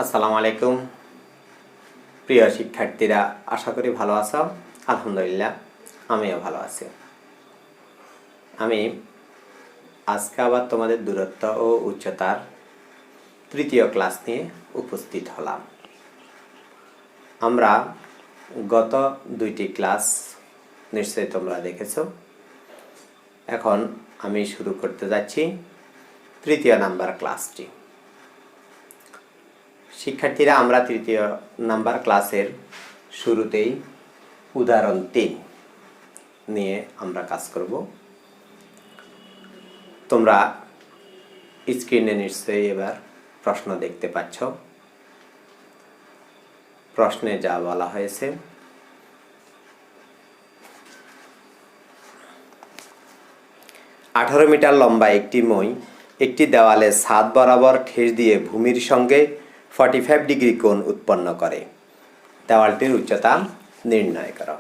আসসালামু আলাইকুম প্রিয় শিক্ষার্থীরা, আশা করি ভালো আছো। আলহামদুলিল্লাহ, আমিও ভালো আছি। আমি আজকে আবার তোমাদের দূরত্ব ও উচ্চতার তৃতীয় ক্লাস নিয়ে উপস্থিত হলাম। আমরা গত দুইটি ক্লাস নিশ্চয়ই তোমরা দেখেছো। এখন আমি শুরু করতে যাচ্ছি তৃতীয় নাম্বার ক্লাসটি। শিক্ষার্থীরা, আমরা তৃতীয় নাম্বার ক্লাসের শুরুতেই উদাহরণ 3 নিয়ে আমরা কাজ করব। তোমরা স্ক্রিনে নিশ্চয়ই এবার প্রশ্ন দেখতে পাচ্ছ। প্রশ্নে যা বলা হয়েছে, আঠারো মিটার লম্বা একটি মই একটি দেওয়ালে ছাদ বরাবর ঠেস দিয়ে ভূমির সঙ্গে 45 ডিগ্রি কোণ উৎপন্ন করে। দেওয়ালটির উচ্চতা নির্ণয় করো।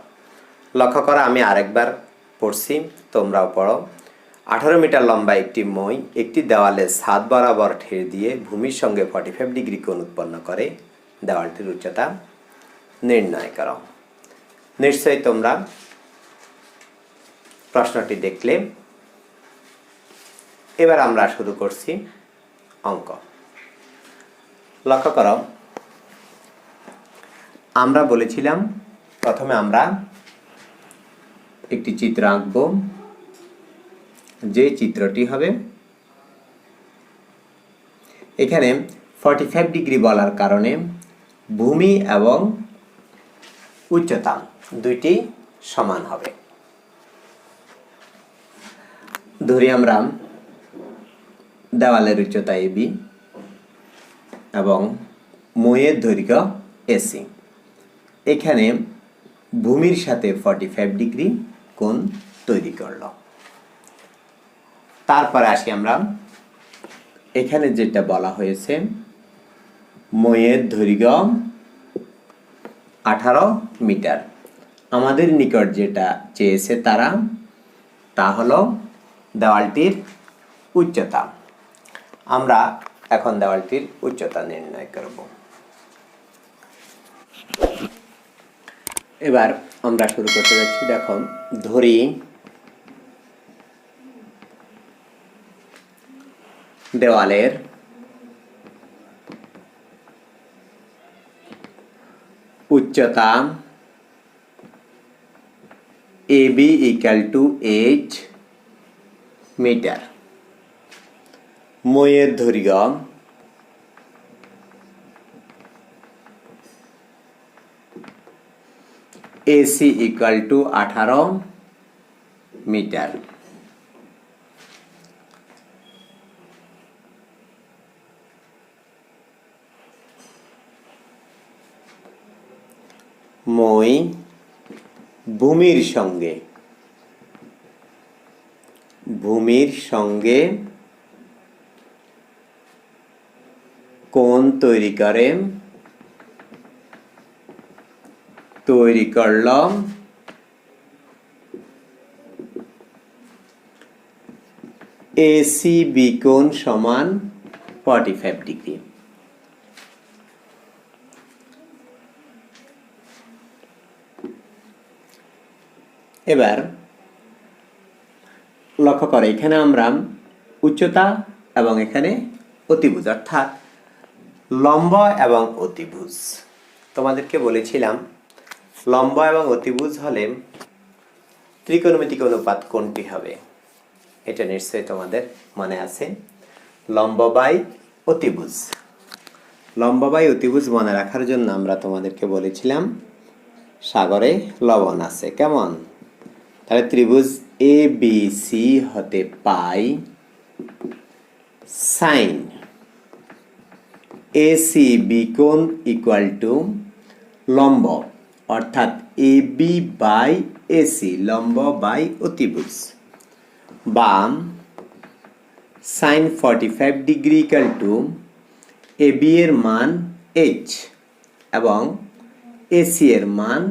লক্ষ্য করো, আমি আরেকবার পড়ছি, তোমরাও পড়ো। 18 মিটার লম্বা একটি মই একটি দেওয়ালে ছাদ বরাবর ঠেস দিয়ে ভূমির সঙ্গে 45 ডিগ্রি কোণ উৎপন্ন করে। দেওয়ালটির উচ্চতা নির্ণয় করো। নিশ্চয়ই তোমরা প্রশ্নটি দেখলে। এবার আমরা শুরু করছি অঙ্ক। লক্ষ্য করো, আমরা বলেছিলাম প্রথমে আমরা একটি চিত্র আঁকব। যে চিত্রটি হবে, এখানে 45 ডিগ্রি বলার কারণে ভূমি এবং উচ্চতা দুইটি সমান হবে। ধরি আমরা দেওয়ালের উচ্চতা AB এবং মইয়ের দৈর্ঘ্য AC। এখানে ভূমির সাথে 45 ডিগ্রি কোণ তৈরি করল। তারপরে আসি আমরা, এখানে যেটা বলা হয়েছে, মইয়ের দৈর্ঘ্য 18 মিটার। আমাদের নিকট যেটা চেয়েছে তারা, তা হলো দেওয়ালটির উচ্চতা। আমরা এখন দেওয়ালটির উচ্চতা নির্ণয় করব। এবার আমরা শুরু করতে যাচ্ছি। দেখো, ধরি দেওয়ালের উচ্চতা AB = 8 মিটার। মইয়ের দৈর্ঘ্য AC = 18 মিটার। মই ভূমির সঙ্গে কোণ তৈরি করল ACB কোণ সমান 45 ডিগ্রি। এবার লক্ষ্য করে, এখানে আমরা উচ্চতা এবং এখানে অতিভুজ, অর্থাৎ লম্ব এবং অতিভুজ। তোমাদেরকে বলেছিলাম লম্ব এবং অতিভুজ হলে ত্রিকোণমিতিক অনুপাত কোনটি হবে? এটা নিশ্চয়ই তোমাদের মনে আছে, লম্ব বাই অতিভুজ। লম্ব বাই অতিভুজ মনে রাখার জন্য আমরা তোমাদেরকে বলেছিলাম সাগরে লবণ আছে। কেমন? তাহলে ত্রিভুজ ABC হতে পাই সাইন ACB কোণ = লম্ব, অর্থাৎ AB বাই AC, লম্ব বাই অতিভুজ, বা সাইন 45 ডিগ্রি = AB এর মান H এবং AC এর মান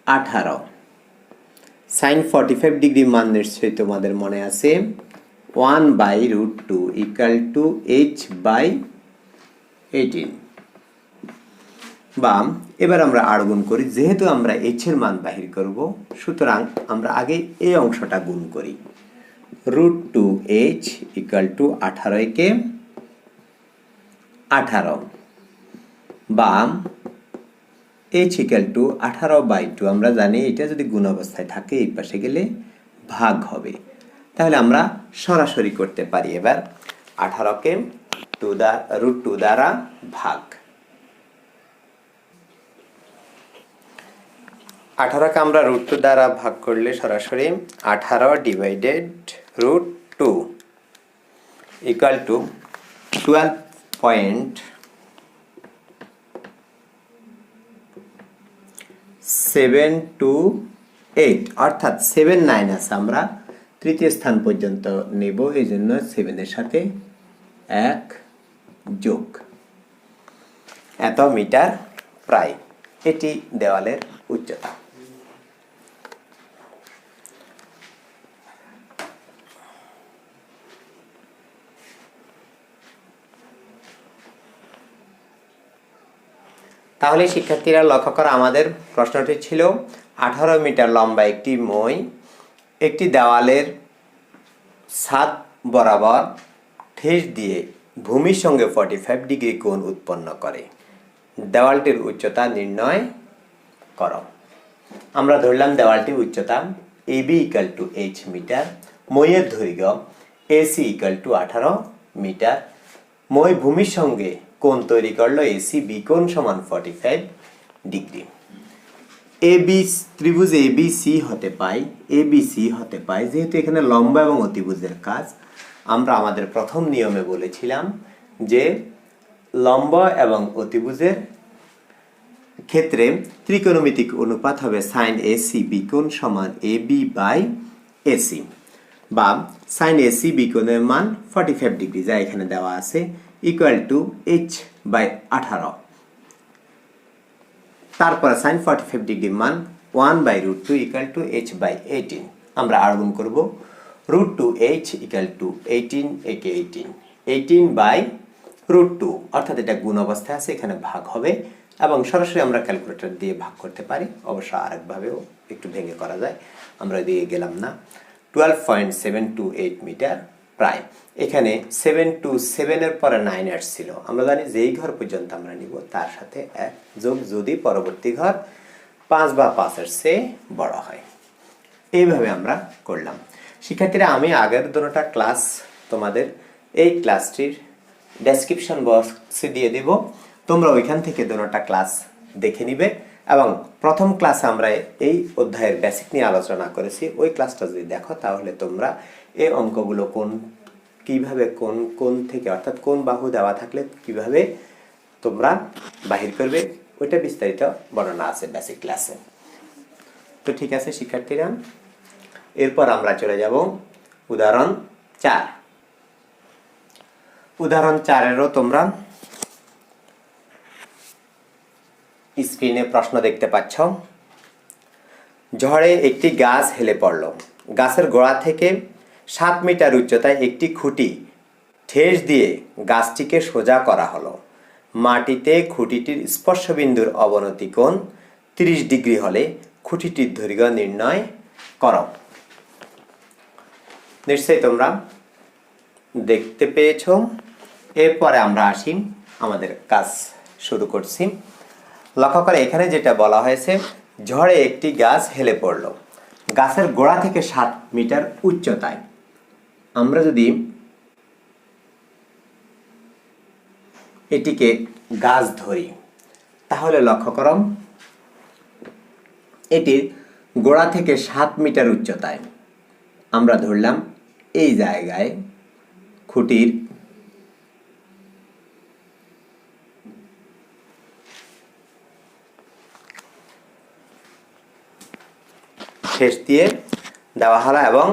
18। সাইন 45 ডিগ্রি মান নিশ্চয়ই তোমাদের মনে আছে, 1/√2 = H/18। বা এবার আমরা আর গুণ করি, যেহেতু আমরা h এর মান বাহির করব সুতরাং আমরা আগে এই অংশটা গুণ করি। √2h ইকুয়াল টু 18 কে 18 বা h ইকুয়াল টু 18/2। আমরা জানি এটা যদি গুণ অবস্থায় থাকে এই পাশে গেলে ভাগ হবে, তাহলে আমরা সরাসরি করতে পারি। এবার 18 কে √2 দ্বারা ভাগ, 18 কে আমরা √2 দ্বারা ভাগ করলে সরাসরি 18 ডিভাইডেড √2 ইকুয়াল টু 12.728, অর্থাৎ 7 9 আছে, আমরা তৃতীয় স্থান পর্যন্ত নেব, এই জন্য 7 এর সাথে 1 যোগ, এত মিটার প্রায় এটি দেওয়ালের উচ্চতা। তাহলে শিক্ষার্থীরা লক্ষ্য করা, আমাদের প্রশ্নটি ছিল 18 মিটার লম্বা একটি মই একটি দেওয়ালের ছাদ বরাবর ঠেস দিয়ে ভূমির সঙ্গে 45 ডিগ্রি কোণ উৎপন্ন করে, দেওয়ালটির উচ্চতা নির্ণয় করো। আমরা ধরলাম দেওয়ালটির উচ্চতা AB equal to h metre, মইয়ের দৈর্ঘ্য AC ইকুয়াল টু 18 মিটার, মই ভূমির সঙ্গে কোণ তৈরি করলো ACB কোণ সমান 45 ডিগ্রি। ত্রিভুজ ABC হতে পাই, ABC হতে পাই, যেহেতু এখানে লম্ব এবং অতিভুজের কাজ, আমরা আমাদের প্রথম নিয়মে বলেছিলাম যে লম্ব এবং অতিভুজের ক্ষেত্রে ত্রিকোণমিতিক অনুপাত হবে sin ACB কোণ সমান AB/AC, বা sin ACB কোণের মান 45 ডিগ্রি যা এখানে দেওয়া আছে ইকুয়াল টু h/18, তারপর sin 45 ডিগ্রির মান 1/√2 ইকুয়াল টু h/18। আমরা আর গুণ করব, √2h ইকুয়াল টু 18 একে 18/√2, অর্থাৎ এটা গুণ অবস্থায় আছে, এখানে ভাগ হবে এবং সরাসরি আমরা ক্যালকুলেটর দিয়ে ভাগ করতে পারি, অবশ্য আরেকভাবেও একটু ভেঙে করা যায়, আমরা দিয়ে গেলাম না। 12.728 মিটার প্রায়, এখানে 7 to 7 এর পরে 9 আসছিল, আমরা জানি যেই ঘর পর্যন্ত আমরা নিব তার সাথে 1 যোগ যদি পরবর্তী ঘর 5 বা 5 এর চেয়ে বড় হয়। এইভাবে আমরা করলাম। শিক্ষার্থীরা, আমি আগের দুটোটা ক্লাস তোমাদের এই ক্লাসটির ডেসক্রিপশন বক্সে দিয়ে দেব, তোমরা ওইখান থেকে দুটোটা ক্লাস দেখে নিবে এবং প্রথম ক্লাসে আমরা এই অধ্যায়ের বেসিক নিয়ে আলোচনা করেছি, ওই ক্লাসটা যদি দেখো তাহলে তোমরা এই অঙ্কগুলো কিভাবে কোন থেকে, অর্থাৎ কোন বাহু দেওয়া থাকলে কিভাবে তোমরা বাহির করবে ওইটা বিস্তারিত বর্ণনা আছে বেসিক ক্লাসে। তো ঠিক আছে শিক্ষার্থীরা, এরপর আমরা চলে যাব উদাহরণ 4। উদাহরণ 4-এরও তোমরা স্ক্রিনে প্রশ্ন দেখতে পাচ্ছ। ঝড়ে একটি গাছ হেলে পড়ল, গাছের গোড়া থেকে 7 মিটার উচ্চতায় একটি খুঁটি ঠেস দিয়ে গাছটিকে সোজা করা হলো। মাটিতে খুঁটিটির স্পর্শবিন্দুর অবনতি কোণ 30 ডিগ্রি হলে খুঁটিটির দৈর্ঘ্য নির্ণয় করো। নিশ্চয়ই তোমরা দেখতে পেয়েছ। এরপরে আমরা আসি, আমাদের কাজ শুরু করছি। লক্ষ্য করে এখানে যেটা বলা হয়েছে, ঝড়ে একটি গাছ হেলে পড়ল, গাছের গোড়া থেকে 7 মিটার উচ্চতায়। আমরা যদি এটিকে গাছ ধরি তাহলে লক্ষ্য করো এটির গোড়া থেকে 7 মিটার উচ্চতায় আমরা ধরলাম এই জায়গায় খুঁটির শেষ দিয়ে দেওয়া হলো এবং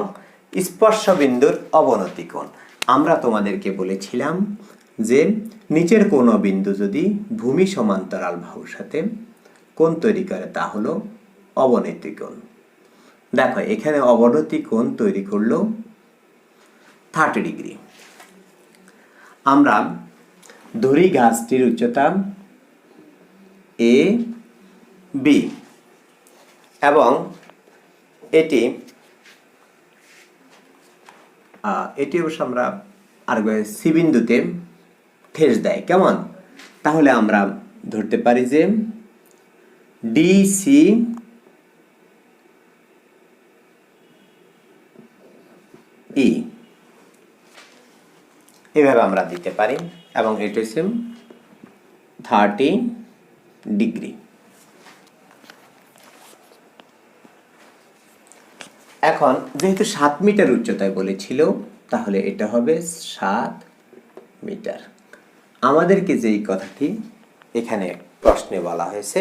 স্পর্শবিন্দুর অবনতি কোণ। আমরা তোমাদেরকে বলেছিলাম যে নিচের কোনো বিন্দু যদি ভূমি সমান্তরাল বাহুর সাথে কোণ তৈরি করে তা হলো অবনতি কোণ। দেখো এখানে অবনতি কোণ তৈরি করলো 30 ডিগ্রি। আমরা ধরি গাছটির উচ্চতা এ বি, এবং এটি অবশ্য আমরা আর সি বিন্দুতে ঠেস দেয় কেমন, তাহলে আমরা ধরতে পারি যে ডিসি ই, এভাবে আমরা দিতে পারি, এবং এটা হচ্ছে 30 ডিগ্রি। এখন যেহেতু 7 মিটার উচ্চতায় বলেছিল, তাহলে এটা হবে 7 মিটার। আমাদেরকে যেই কথাটি এখানে প্রশ্নে বলা হয়েছে,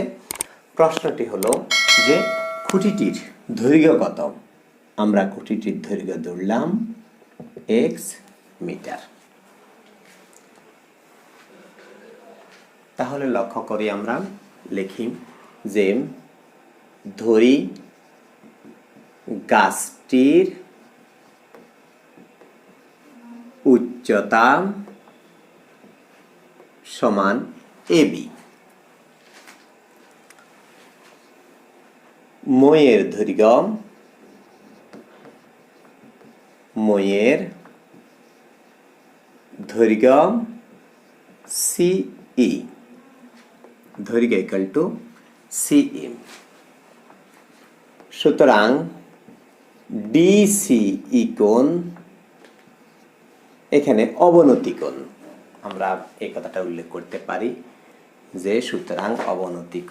প্রশ্নটি হলো যে খুঁটিটির দৈর্ঘ্য কত। আমরা খুঁটিটির দৈর্ঘ্য ধরলাম x মিটার। তাহলে লক্ষ্য করি, আমরা লিখি যে ধরি গাছটির উচ্চতা সমান এবি, মইয়ের দৈর্ঘ্য সিই, দৈর্ঘ্য ইকুয়াল টু সিই। সুতরাং ডিসিই কোণ, এখানে অবনতি কোণ, আমরা এই কথাটা উল্লেখ করতে পারি যে সুতরাং অবনতি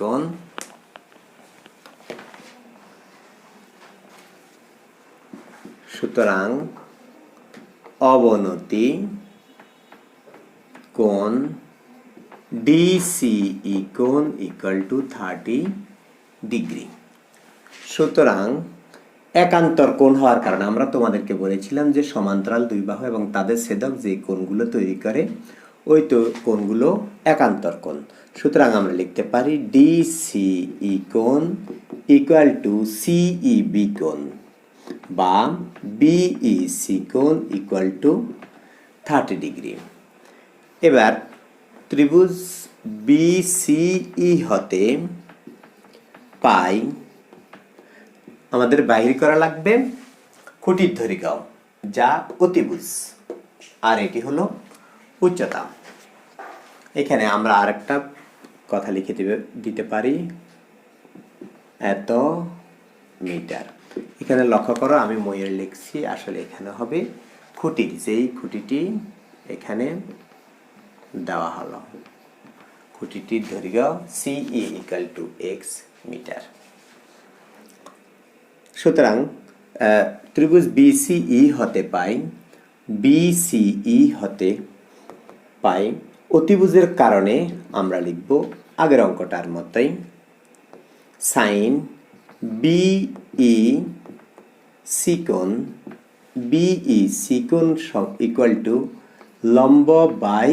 কোণ ডিসিই কোণ ইকুয়াল টু 30 ডিগ্রি। সুতরাং একান্তর কোণ হওয়ার কারণে আমরা তোমাদেরকে বলেছিলাম যে সমান্তরাল দুই বাহু এবং তাদের ছেদক যে কোণগুলো তৈরি করে, ওই তো কোণগুলো একান্তর কোণ। সুতরাং আমরা লিখতে পারি ডিসিই কোণ ইকুয়াল টু সিইবি কোণ, বা বিইসি কোণ ইকুয়াল টু 30 ডিগ্রি। এবার ত্রিভুজ বিসিই হতে পাই আমাদের বাহির করা লাগবে খুঁটির দৈর্ঘ্য, যা অতিভুজ, আর এটি হলো উচ্চতা। এখানে আমরা আরেকটা কথা লিখে দিতে পারি, এত মিটার। এখানে লক্ষ্য করো, আমি মইয়ের লিখছি, আসলে এখানে হবে খুঁটির, যেই খুঁটিটি এখানে দেওয়া হলো, খুঁটিটির দৈর্ঘ্য সিই ইকুয়াল টু এক্স মিটার। সুতরাং ত্রিভুজ বিসিই হতে পাই অতিভুজের কারণে আমরা লিখব আগের অঙ্কটার মতোই, সাইন বিই কোণ ইকুয়াল টু লম্ব বাই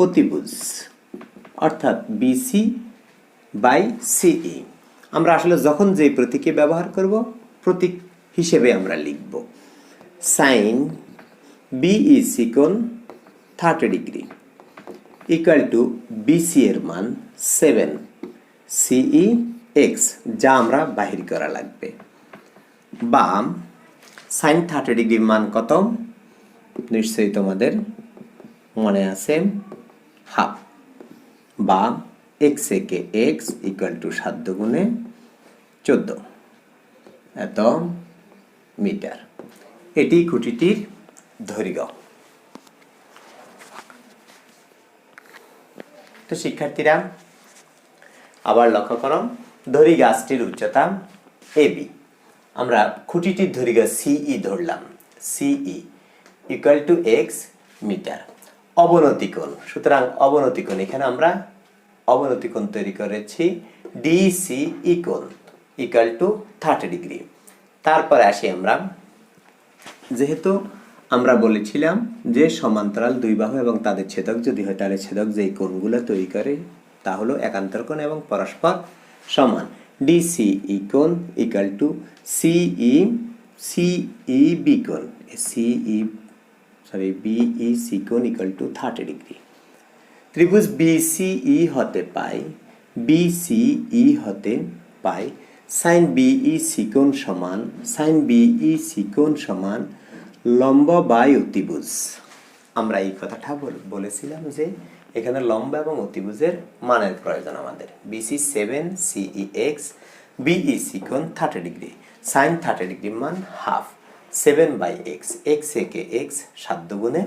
অতিভুজ, অর্থাৎ বিসি বাই সিই। আমরা আসলে যখন যে প্রতীকে ব্যবহার করব, প্রতীক হিসেবে আমরা লিখব সাইন বিইসি কোণ 30 ডিগ্রি ইকুয়াল টু বিসি এর মান 7 সিই এক্স, যা আমরা বাহির করা লাগবে, বা সাইন 30 ডিগ্রির মান কত নিশ্চয়ই তোমাদের মনে আছে, হাফ, বা এক্স একে এক্স ইকুয়াল টু 7 দুগুণে 14, এত মিটার। এটি খুঁটিটির দৈর্ঘ্য। তো শিক্ষার্থীরা আবার লক্ষ্য করো, ধরি গাছটির উচ্চতা এবি, আমরা খুঁটিটির দৈর্ঘ্য সিই ধরলাম, সিই ইকুয়াল টু এক্স মিটার। অবনতি কোণ, সুতরাং অবনতি কোণ, এখানে আমরা অবনতি কোণ তৈরি করেছি ডিসিই কোণ ইকুয়াল টু 30 ডিগ্রি। তারপরে আসি আমরা, যেহেতু আমরা বলেছিলাম যে সমান্তরাল দুই বাহু এবং তাদের ছেদক যদি হয়, তাহলে ছেদক যেই কোণগুলো তৈরি করে তা হলো একান্তর কোণ এবং পরস্পর সমান। ডিসিই কোণ ইকুয়াল টু সিইবি কোণ, বিইসি কোণ ইকুয়াল টু 30 ডিগ্রি। ত্রিভুজ বিসিই হতে পাই BCE হতে পাই sin BE চিকোণ সমান লম্ব বাই অতিভুজ। আমরা এই কথাটা বলেছিলাম যে এখানে লম্ব এবং অতিভুজের মানের প্রয়োজন আমাদের। BC 7 CE x BE চিকোণ 30 degree sin 30 degree মান হাফ 7/x x একে x 7 দুগুণে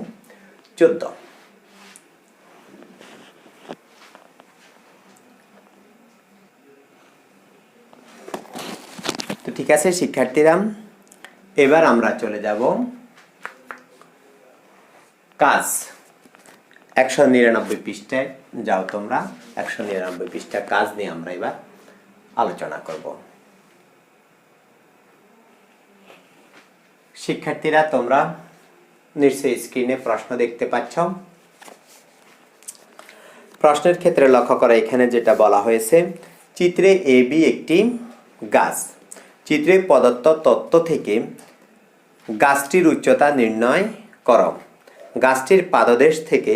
14। তো ঠিক আছে শিক্ষার্থীরা, এবার আমরা চলে যাব কাজ 199 পৃষ্ঠায়। যাও তোমরা 199 পৃষ্ঠা কাজ নিয়ে আমরা এবার আলোচনা করব। শিক্ষার্থীরা তোমরা নিশ্চয়ই স্ক্রিনে প্রশ্ন দেখতে পাচ্ছ। প্রশ্নের ক্ষেত্রে লক্ষ্য করা এখানে যেটা বলা হয়েছে, চিত্রে AB একটি গাছ। চিত্রে প্রদত্ত তথ্য থেকে গাছটির উচ্চতা নির্ণয় করো। গাছটির পাদদেশ থেকে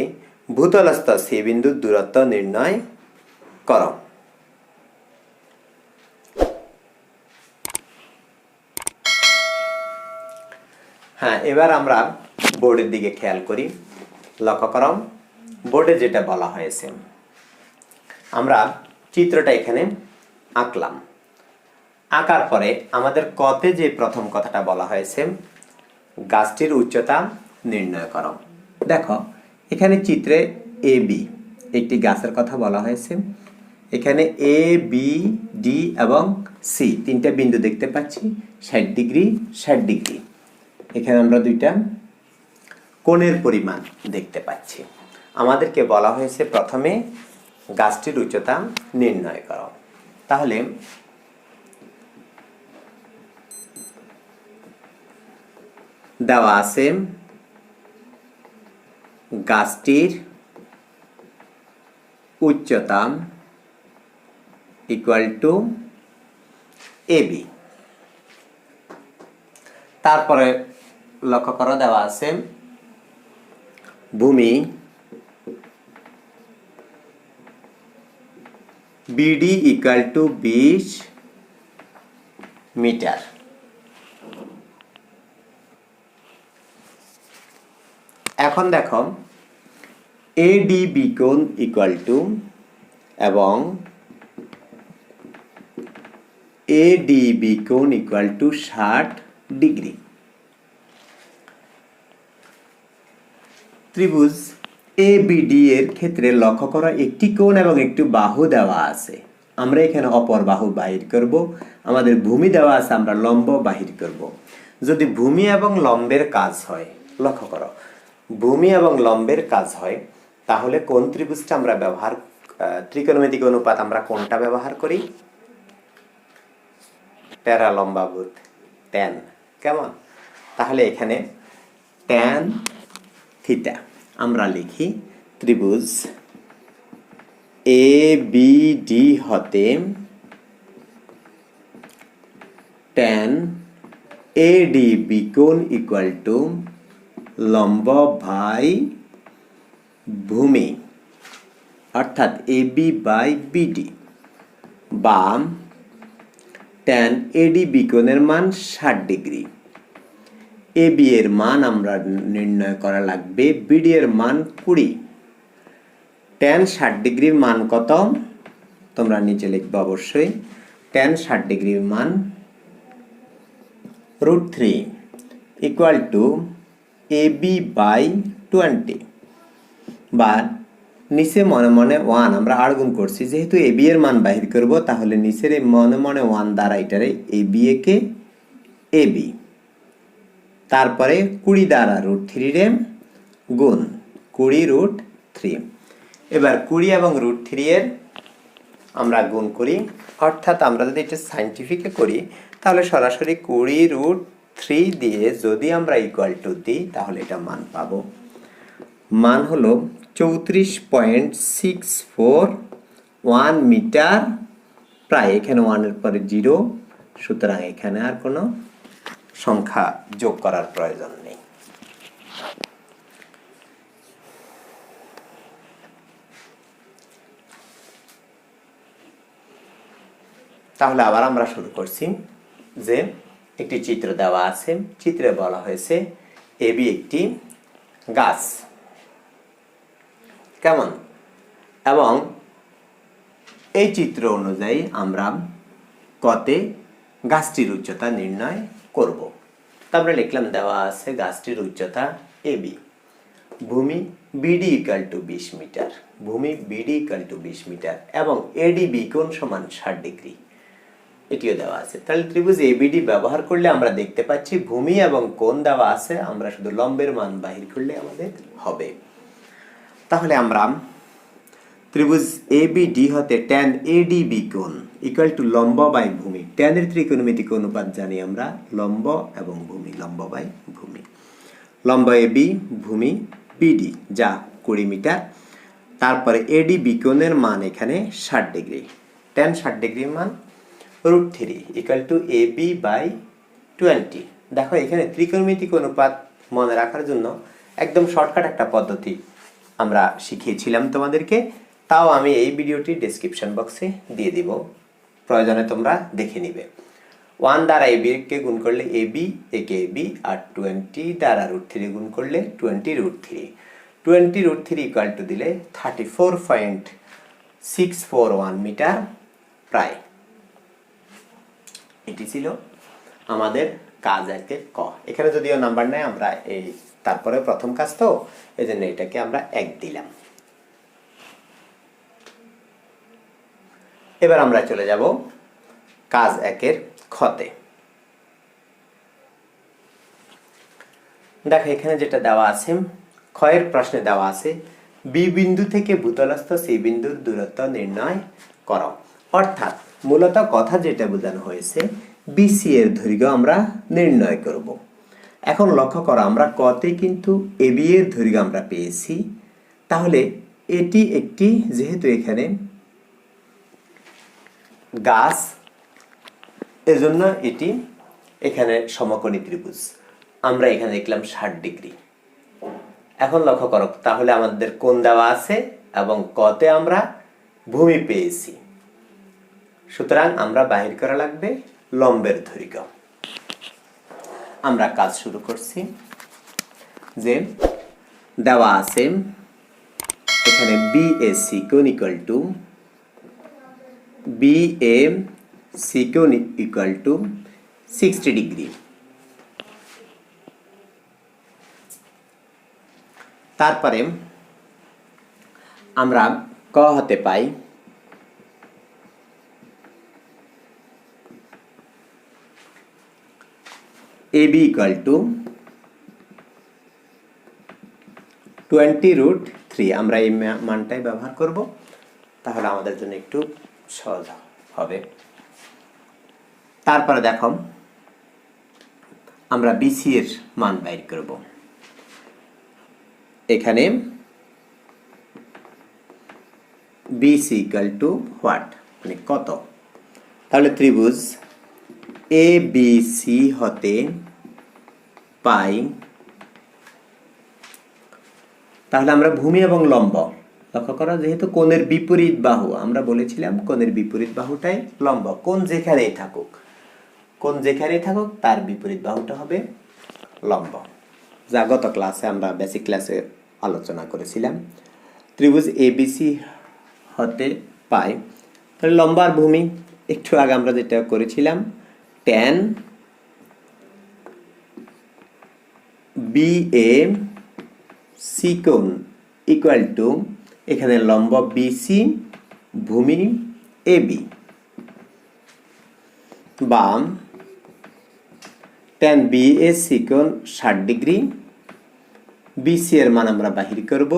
ভূতলস্থ C বিন্দুর দূরত্ব নির্ণয় করো। হ্যাঁ, এবার আমরা বোর্ডের দিকে খেয়াল করি। লক্ষ্য করো বোর্ডে যেটা বলা হয়েছে, আমরা চিত্রটা এখানে আঁকলাম। আঁকার পরে আমাদের কতে যে প্রথম কথাটা বলা হয়েছে, গাছটির উচ্চতা নির্ণয় করো। দেখো এখানে চিত্রে AB একটি গাছের কথা বলা হয়েছে। এখানে A B D এবং C তিনটা বিন্দু দেখতে পাচ্ছি, 60 ডিগ্রি 60 ডিগ্রি। এখানে আমরা দুইটা কোণের পরিমাণ দেখতে পাচ্ছি। আমাদেরকে বলা হয়েছে প্রথমে গাছটির উচ্চতা নির্ণয় করো। তাহলে দেওয়া আছে গাছটির উচ্চতা ইকুয়াল টু AB। তারপরে লক্ষ্য করো দেওয়া আছে ভূমি BD ইকুয়াল টু 20 মিটার। এখন দেখো ADB কোণ ইকুয়াল টু এবং ADB কোণ ইকুয়াল টু 60 ডিগ্রি। ত্রিভুজ ABD এর ক্ষেত্রে লক্ষ্য করো একটি কোণ এবং একটি বাহু দেওয়া আছে। আমরা এখানে অপর বাহু বাহির করব। আমাদের ভূমি দেওয়া আছে, আমরা লম্ব বাহির করব। যদি ভূমি এবং লম্বের কাজ হয়, লক্ষ্য করো ভূমি এবং লম্বের কাজ হয়, তাহলে কোন ত্রিভুজটা আমরা ব্যবহার, ত্রিকোণমিতিক অনুপাত আমরা কোনটা ব্যবহার করি? প্যারালম্বাভূত tan। কেমন? তাহলে এখানে tan থিটা আমরা লিখি। ত্রিভুজ ABD হতে tan ADB কোণ ইকুয়াল টু লম্ব বাই ভূমি, অর্থাৎ AB বাই BD, বা tan ADB কোণের মান 60 ডিগ্রি। AB এর মান আমরা নির্ণয় করা লাগবে, BD এর মান 20। tan 60 ডিগ্রির মান কত তোমরা নিচে লিখবে অবশ্যই। tan 60 ডিগ্রির মান √3 ইকুয়াল টু AB বাই 20, বা নিচে মনে মনে 1 আমরা আড়গুণ করছি, যেহেতু AB এর মান বাহির করব, তাহলে নিচের মনে মনে 1 দ্বারা এটারে AB কে AB, তারপরে 20 দ্বারা √3 রে গুণ 20√3। এবার 20 এবং √3 এর আমরা গুণ করি, অর্থাৎ আমরা যদি এটা সাইন্টিফিকে করি তাহলে সরাসরি 20√3 দিয়ে যদি আমরা ইকুয়াল টু দিই তাহলে এটা মান পাবো। মান হলো 34.641 মিটার প্রায়। এখানে 1 এর পরে 0, সুতরাং এখানে আর কোনো সংখ্যা যোগ করার প্রয়োজন নেই। তাহলে আবার আমরা শুরু করছি যে একটি চিত্র দেওয়া আছে, চিত্রে বলা হয়েছে এবি একটি গাছ, কেমন, এবং এই চিত্র অনুযায়ী আমরা কতে গাছটির উচ্চতা নির্ণয় করব। তারপরে লিখলাম দেওয়া আছে গাছটির উচ্চতা এবি, ভূমি বিডি ইকাল টু 20 মিটার, ভূমি বিডি ইকাল টু 20 মিটার এবং এডিবি কোণ সমান 60 ডিগ্রি, এটিও দেওয়া আছে। তাহলে ত্রিভুজ এবিডি ব্যবহার করলে আমরা দেখতে পাচ্ছি ভূমি এবং কোণ দেওয়া আছে, আমরা শুধু লম্বের মান বাহির করলে আমাদের হবে। তাহলে আমরা ত্রিভুজ এবিডি হতে ট্যান এডিবি কোণ ইকুয়াল টু লম্ব বাই ভূমি, ট্যানের ত্রিকোণমিতিক অনুপাত জানি আমরা লম্ব এবং ভূমি, লম্ব বাই ভূমি, লম্ব এবি ভূমি বিডি যা 20 মিটার, তারপরে এডিবি কোণের মান এখানে 60 ডিগ্রি, ট্যান 60 ডিগ্রির মান √3 ইকুয়াল টু এবি বাই 20। দেখো এখানে ত্রিকোণমিতিক অনুপাত মনে রাখার জন্য একদম শর্টকাট একটা পদ্ধতি আমরা শিখিয়েছিলাম তোমাদেরকে, তাও আমি এই ভিডিওটি ডেসক্রিপশন বক্সে দিয়ে দিব, প্রয়োজনে তোমরা দেখে নিবে। 1 দ্বারা এবি কে গুণ করলে এবি একে এবি, আর 20 দ্বারা √3 গুণ করলে 20√3, 20√3 ইকুয়াল টু দিলে 34.641 মিটার প্রায়। এটি ছিল আমাদের কাজ একের ক। এখানে যদিও নাম্বার নেই, আমরা এই তারপরে প্রথম কাজ তো এই জন্য এটাকে আমরা 1 দিলাম। এবার আমরা চলে যাব কাজ একের খতে। দেখো এখানে যেটা দেওয়া আছে, ক্ষয়ের প্রশ্নে দেওয়া আছে বি বিন্দু থেকে ভূতলস্থ সি বিন্দুর দূরত্ব নির্ণয় করো। অর্থাৎ মূলত কথা যেটা বোঝানো হয়েছে বিসি এর দৈর্ঘ্য আমরা নির্ণয় করব। এখন লক্ষ্য করো আমরা কতে কিন্তু এবি এর দৈর্ঘ্য আমরা পেয়েছি, তাহলে এটি একটি, যেহেতু এখানে গাছ এজন্য এটি এখানে সমকোণী ত্রিভুজ, আমরা এখানে দেখলাম 60 ডিগ্রি। এখন লক্ষ্য করো তাহলে আমাদের কোণ দেওয়া আছে এবং কতে আমরা ভূমি পেয়েছি, সুতরাং আমরা বাহির করা লাগবে লম্বের দৈর্ঘ্য। আমরা কাজ শুরু করছি, যে দেওয়া আছে এখানে বিএসি কোণ ইকুয়াল টু বিএসি কোণ ইকুয়াল টু 60 ডিগ্রি। তারপরে আমরা ক হতে পাই এবি ইকুয়াল টু 20√3, আমরা এই মানটাই ব্যবহার করব, তাহলে আমাদের জন্য একটু সহজ হবে। তারপরে দেখো আমরা বিসি এর মান বাইর করব। এখানে বিসি ইকুয়াল টু হোয়াট, মানে কত। তাহলে ত্রিভুজ এ বি সি হতে পাই, তাহলে আমরা ভূমি এবং লম্ব লক্ষ্য করো, যেহেতু কোণের বিপরীত বাহু, আমরা বলেছিলাম কোণের বিপরীত বাহুটাই লম্ব, কোণ যেখানেই থাকুক, কোণ যেখানেই থাকুক তার বিপরীত বাহুটা হবে লম্ব, যা গত ক্লাসে আমরা বেসিক ক্লাসে আলোচনা করেছিলাম। ত্রিভুজ এবিসি হতে পাই, তাহলে লম্ব আর ভূমি একটু আগে আমরা যেটা করেছিলাম, ট্যান বিএ সি কোণ ইকুয়াল টু, এখানে লম্ব বিসি ভূমি এবি, বা ট্যান বিএ সি কোণ 60 ডিগ্রি, বিসি এর মান আমরা বাহির করব,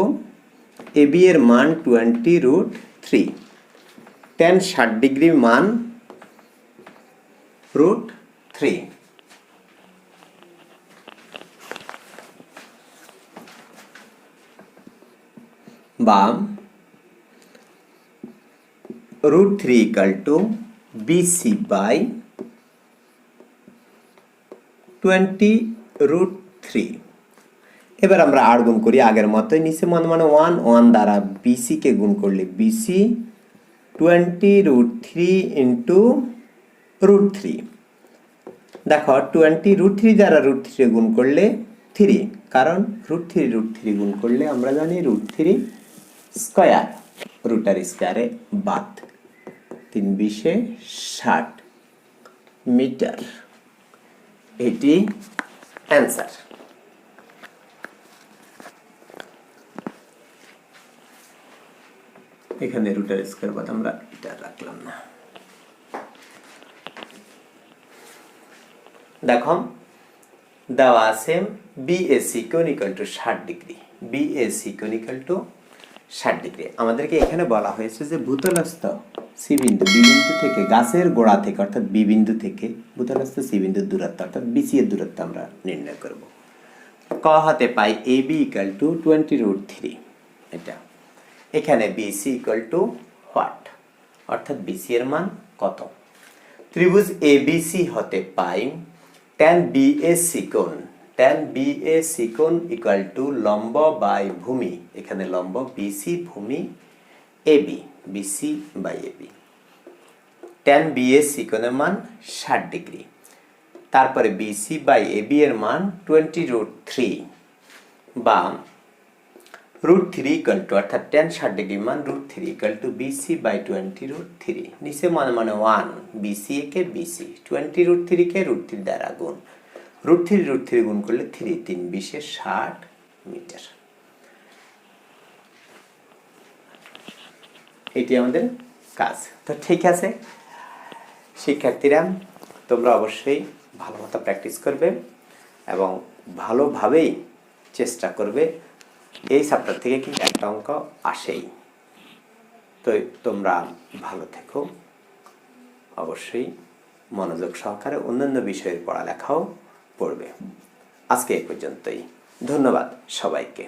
এবি এর মান 20√3, ট্যান 60 ডিগ্রি মান √3, বা √3 ইকুয়াল টু বিসি বাই 20√3। এবার আমরা আর গুণ করি আগের মতোই, নিচে মানে 1 দ্বারা বিসি কে গুণ করলে বিসি 20√3 ইন্টু √3। দেখো 20 √3 দ্বারা √3 গুণ করলে 3, কারণ √3 গুণ করলে আমরা জানি √3 স্কয়ার, রুটার স্কয়ারে বাদ, 3 20 60 মিটার। এটি অ্যান্সার। এখানে রুটার স্কয়ার বাদ আমরা এটা রাখলাম না। দেখো দেওয়া আছে বিএসি কোণ ইকুয়াল টু 60 ডিগ্রি। বিএসি কোণ ইকুয়াল টু 60 ডিগ্রি। আমাদেরকে এখানে বলা হয়েছে যে ভূতলস্থ সি বিন্দু, বি বিন্দু থেকে, গাছের গোড়া থেকে অর্থাৎ বি বিন্দু থেকে ভূতলস্থ সি বিন্দুর দূরত্ব অর্থাৎ বিসি এর দূরত্ব আমরা নির্ণয় করব। ক হতে পাই এ বি ইকুয়াল টু 20√3, এটা। এখানে বিসি ইকুয়াল টু হোয়াট, অর্থাৎ বিসি এর মান কত। ত্রিভুজ এবিসি হতে পাই tan বিএসি কোণ, tan বিএসি কোণ ইকুয়াল টু লম্ব বাই ভূমি, এখানে লম্ব বিসি, ভূমি AB, BC by AB. tan BAC কোণের মান 60 ডিগ্রি। তারপরে বিসি বাই এবি এর মান 20√3 বা √3 ইকুয়াল টু, অর্থাৎ tan 60 ডিগ্রি মান √3 ইকুয়াল টু বিসি বাই 20√3। নিচে মানে 1, বিসি কে বিসি, 20√3 কে √3 দ্বারা গুণ, √3 গুণ করলে 3 3 20 60 মিটার। এটি আমাদের কাজ। তো ঠিক আছে শিক্ষার্থীরা, তোমরা অবশ্যই ভালো মতো প্র্যাকটিস করবে এবং ভালোভাবেই চেষ্টা করবে। এই চ্যাপ্টার থেকে কিন্তু একটা অঙ্ক আসেই। তো তোমরা ভালো থেকো, অবশ্যই মনোযোগ সহকারে অন্যান্য বিষয়ের পড়ালেখাও পড়বে। আজকে এই পর্যন্তই। ধন্যবাদ সবাইকে।